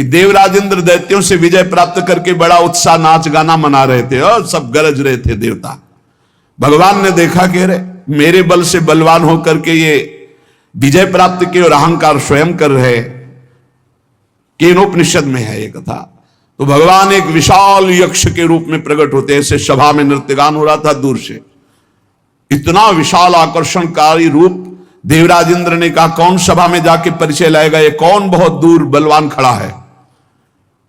कि देवराजेंद्र दैत्यों से विजय प्राप्त करके बड़ा उत्साह नाच गाना मना रहे थे और सब गरज रहे थे देवता। भगवान ने देखा कि अरे मेरे बल से बलवान होकर के ये विजय प्राप्त किए और अहंकार स्वयं कर रहे। केनोपनिषद में है ये कथा। तो भगवान एक विशाल यक्ष के रूप में प्रकट होते हैं। ऐसे सभा में नृत्यगान हो रहा था दूर से, इतना विशाल आकर्षणकारी रूप। देवराजेंद्र ने कहा कौन सभा में जाके परिचय लाएगा, ये कौन बहुत दूर बलवान खड़ा है।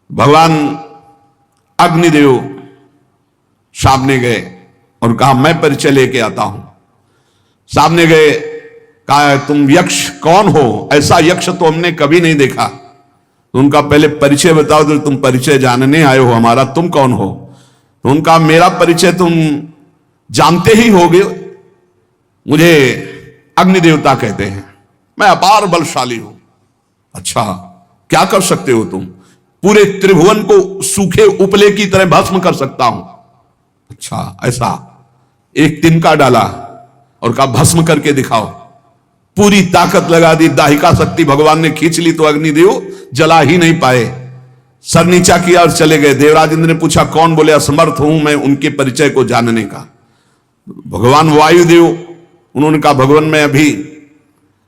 भगवान अग्निदेव सामने गए और कहा मैं परिचय लेके आता हूं। सामने गए, कहा तुम यक्ष कौन हो, ऐसा यक्ष तो हमने कभी नहीं देखा। तो उनका पहले परिचय बताओ, तो तुम परिचय जानने आए हो हमारा, तुम कौन हो। तो उनका मेरा परिचय तुम जानते ही होगे, मुझे अग्नि देवता कहते हैं, मैं अपार बलशाली हूं। अच्छा क्या कर सकते हो तुम, पूरे त्रिभुवन को सूखे उपले की तरह भस्म कर सकता हूं। अच्छा ऐसा, एक तिनका डाला और कहा भस्म करके दिखाओ। पूरी ताकत लगा दी, दाहिका शक्ति भगवान ने खींच ली तो अग्निदेव जला ही नहीं पाए। सर नीचा किया और चले गए। देवराजेंद्र ने पूछा कौन, बोले असमर्थ हूं मैं उनके परिचय को जानने का। भगवान वायुदेव, उन्होंने कहा भगवान मैं अभी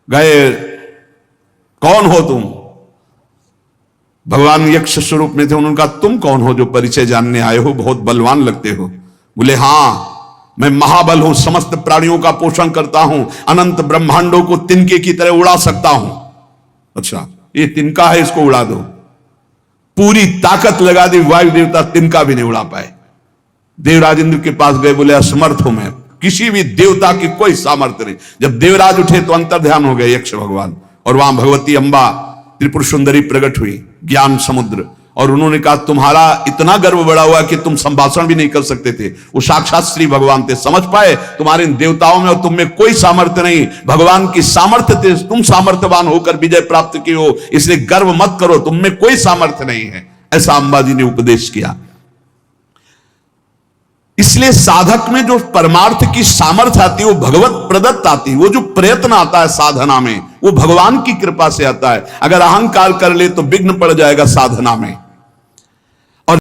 गए, कौन हो तुम। भगवान यक्ष स्वरूप में थे, उन्होंने कहा तुम कौन हो जो परिचय जानने आए हो, बहुत बलवान लगते हो। बोले हां मैं महाबल हूं, समस्त प्राणियों का पोषण करता हूं, अनंत ब्रह्मांडों को तिनके की तरह उड़ा सकता हूं। अच्छा ये तिनका है, इसको उड़ा दो। पूरी ताकत लगा दी, वायु देवता तिनका भी नहीं उड़ा पाए। देवराजेंद्र के पास गए, बोले असमर्थ हूं मैं, किसी भी देवता की कोई सामर्थ्य नहीं। जब देवराज उठे तो अंतर ध्यान हो गए यक्ष भगवान, और वहां भगवती अंबा त्रिपुर सुंदरी प्रकट हुई, ज्ञान समुद्र। और उन्होंने कहा तुम्हारा इतना गर्व बड़ा हुआ कि तुम संभाषण भी नहीं कर सकते थे। वो साक्षात श्री भगवान थे, समझ पाए तुम्हारे इन देवताओं में और तुम में कोई सामर्थ्य नहीं, भगवान की सामर्थ्य थे, तुम सामर्थ्यवान होकर विजय प्राप्त किए हो, इसलिए गर्व मत करो, तुम में कोई सामर्थ्य नहीं है। ऐसा अंबा जी ने उपदेश किया। इसलिए साधक में जो परमार्थ की सामर्थ्य आती है वो भगवत प्रदत्त आती है। वो जो प्रयत्न आता है साधना में वो भगवान की कृपा से आता है। अगर अहंकार कर ले तो विघ्न पड़ जाएगा साधना में।